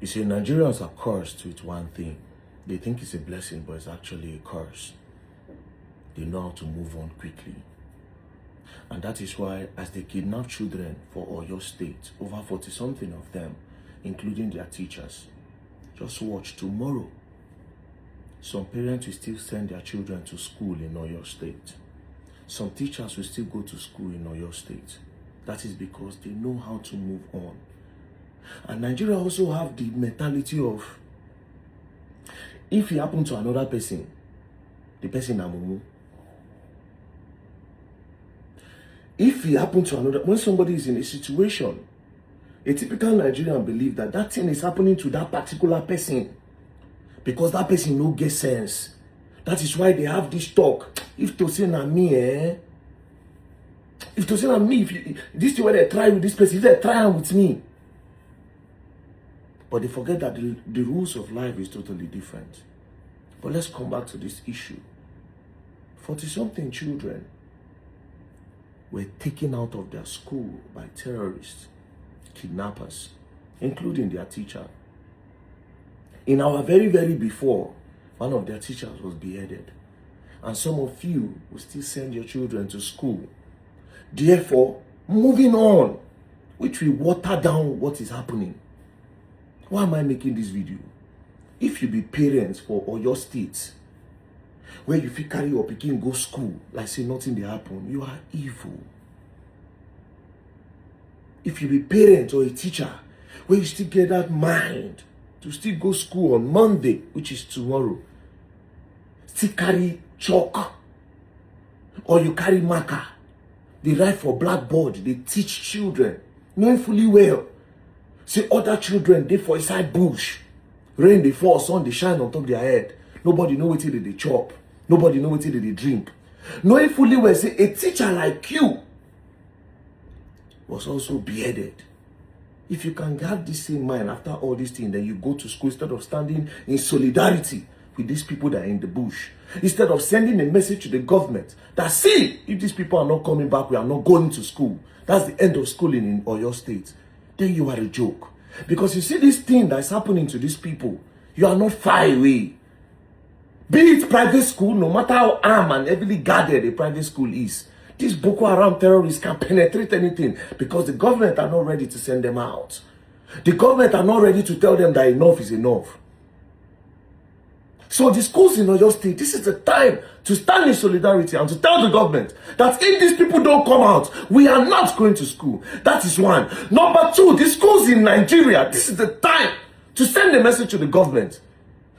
You see, Nigerians are cursed with one thing. They think it's a blessing, but it's actually a curse. They know how to move on quickly. And that is why, as they kidnap children for Oyo State, over 40-something of them, including their teachers, just watch tomorrow. Some parents will still send their children to school in Oyo State. Some teachers will still go to school in Oyo State. That is because they know how to move on. And Nigeria also have the mentality of, if it happened to another person, the person amumu. If it happened to another, when somebody is in a situation, a typical Nigerian believe that that thing is happening to that particular person because that person no get sense. That is why they have this talk. If to say na me, if to say na me, if this thing where they try with this person, if they try with me. But they forget that the rules of life is totally different. But let's come back to this issue. 40-something children were taken out of their school by terrorists, kidnappers, including their teacher. In our very before, one of their teachers was beheaded. And some of you will still send your children to school. Therefore, moving on, which will water down what is happening. Why am I making this video? If you be parents for Oyo State, where you feel carry your pikin go school, like say nothing dey happen, you are evil. If you be parent or a teacher, where you still get that mind to still go school on Monday, which is tomorrow, still carry chalk, or you carry marker, they write for blackboard, they teach children, knowing fully well, say other children, they for inside bush, rain they fall, sun they shine on top of their head, nobody know what they chop, nobody know what they drink. Knowing fully well, say a teacher like you was also beheaded. If you can have this same mind after all these things, then you go to school instead of standing in solidarity with these people that are in the bush. Instead of sending a message to the government that, see, if these people are not coming back, we are not going to school. That's the end of schooling in Oyo State. Then you are a joke. Because you see this thing that's happening to these people, you are not far away. Be it private school, no matter how armed and heavily guarded a private school is, these Boko Haram terrorists can penetrate anything because the government are not ready to send them out. The government are not ready to tell them that enough is enough. So the schools in Oyo State, this is the time to stand in solidarity and to tell the government that if these people don't come out, we are not going to school. That is one. Number two, the schools in Nigeria, this is the time to send a message to the government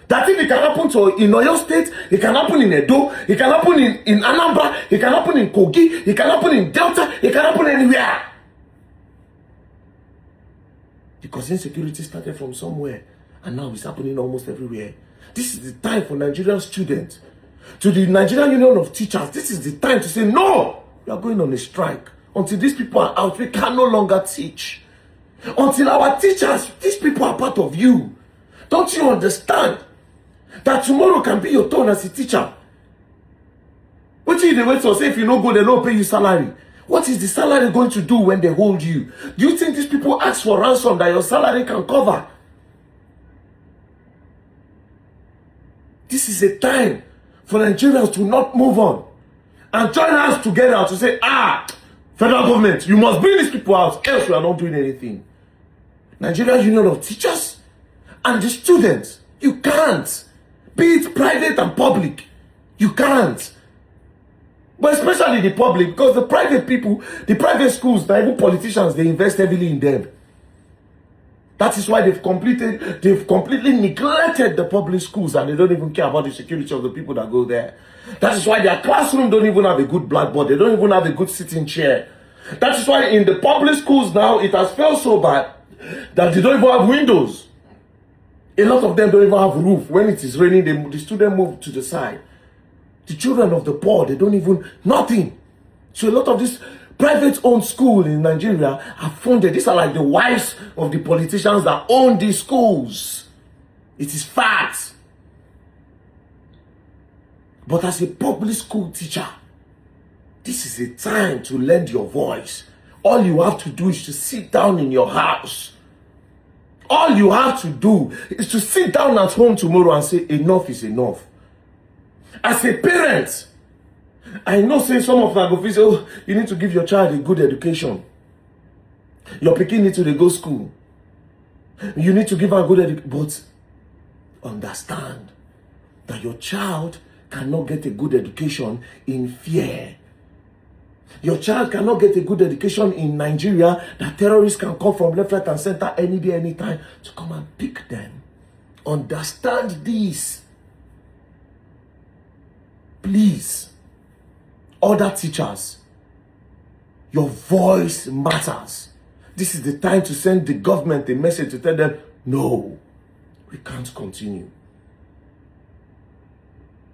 that if it can happen in Oyo State, it can happen in Edo, it can happen in Anambra, it can happen in Kogi, it can happen in Delta, it can happen anywhere. Because insecurity started from somewhere and now it's happening almost everywhere. This is the time for Nigerian students, to the Nigerian Union of Teachers, this is the time to say, no, we are going on a strike. Until these people are out, we can no longer teach. Until our teachers, these people are part of you. Don't you understand that tomorrow can be your turn as a teacher? What if they wait to say if you no go, they don't pay you salary? What is the salary going to do when they hold you? Do you think these people ask for ransom that your salary can cover? This is a time for Nigerians to not move on and join us together to say, federal government, you must bring these people out, else we are not doing anything. Nigerian Union of Teachers and the students, you can't. Be it private and public, you can't. But especially the public, because the private people, the private schools, even politicians, they invest heavily in them. That is why they've completely neglected the public schools and they don't even care about the security of the people that go there. That is why their classroom don't even have a good blackboard. They don't even have a good sitting chair. That is why in the public schools now, it has felt so bad that they don't even have windows. A lot of them don't even have a roof. When it is raining, the students move to the side. The children of the poor, they don't even, nothing. So a lot of these private-owned schools in Nigeria are funded. These are like the wives of the politicians that own these schools. It is fact. But as a public school teacher, this is a time to lend your voice. All you have to do is to sit down in your house. All you have to do is to sit down at home tomorrow and say, enough is enough. As a parent, I know say some of them go say, oh, you need to give your child a good education. Your pikin need to go school. You need to give her a good education. But understand that your child cannot get a good education in fear. Your child cannot get a good education in Nigeria that terrorists can come from left, right, and center any day, anytime to come and pick them. Understand this. Please, other teachers, your voice matters. This is the time to send the government a message to tell them, no, we can't continue.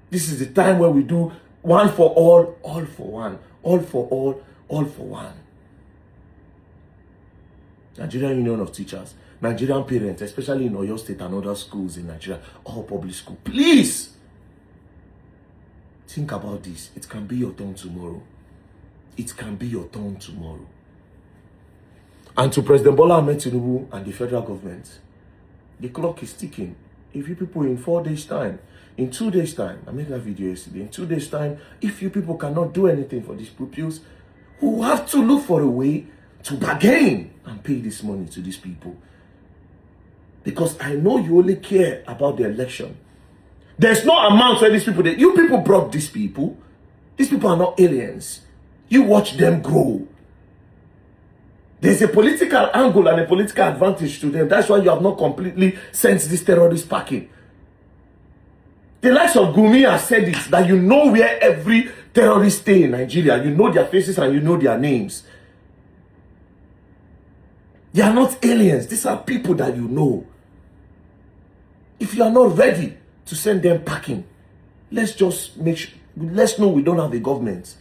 This is the time where we do one for all for one. All for all for one. Nigerian Union of Teachers, Nigerian parents, especially in Oyo State and other schools in Nigeria, all public school, please think about this. It can be your turn tomorrow. It can be your turn tomorrow. And to President Bola Ahmed Tinubu and the federal government, the clock is ticking. If you people in 4 days' time, in 2 days' time, I made that video yesterday, in 2 days' time, if you people cannot do anything for these pupils, we will have to look for a way to bargain and pay this money to these people. Because I know you only care about the election. There's no amount for these people. You people brought these people. These people are not aliens. You watch them grow. There's a political angle and a political advantage to them. That's why you have not completely sent this terrorist packing. The likes of Gumi has said it, that you know where every terrorist stay in Nigeria. You know their faces and you know their names. They are not aliens. These are people that you know. If you are not ready to send them packing, let's just let's know we don't have a government.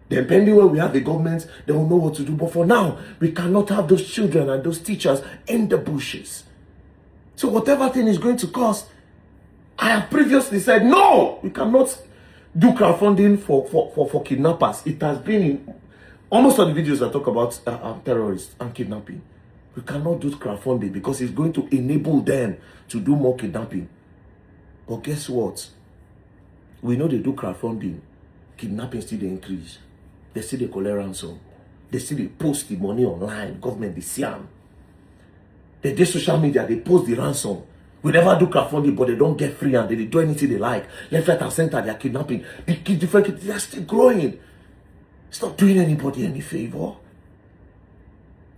Depending where we have a government, they will know what to do. But for now, we cannot have those children and those teachers in the bushes. So whatever thing is going to cost, I have previously said, no, we cannot do crowdfunding for kidnappers. It has been in almost all the videos I talk about terrorists and kidnapping. We cannot do crowdfunding because it's going to enable them to do more kidnapping. But guess what? We know they do crowdfunding. Kidnapping still they increase. They still they collect ransom. They still they post the money online. Government, they see them. They do social media, they post the ransom. We never do crowdfunding, but they don't get free and they do anything they like. Left, right, and center, they are kidnapping. The different kids, they are still growing. It's not doing anybody any favor.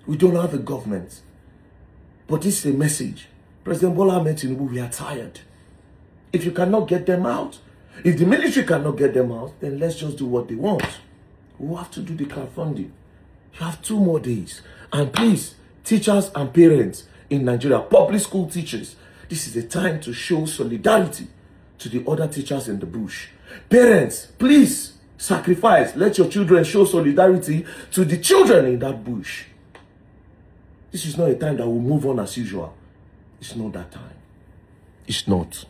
We don't have a government. But this is a message. President Bola Ahmed Tinubu, we are tired. If you cannot get them out, if the military cannot get them out, then let's just do what they want. We have to do the crowdfunding. You have 2 more days. And please, teachers and parents in Nigeria, public school teachers, this is the time to show solidarity to the other teachers in the bush. Parents, please sacrifice. Let your children show solidarity to the children in that bush. This is not a time that will move on as usual. It's not that time. It's not.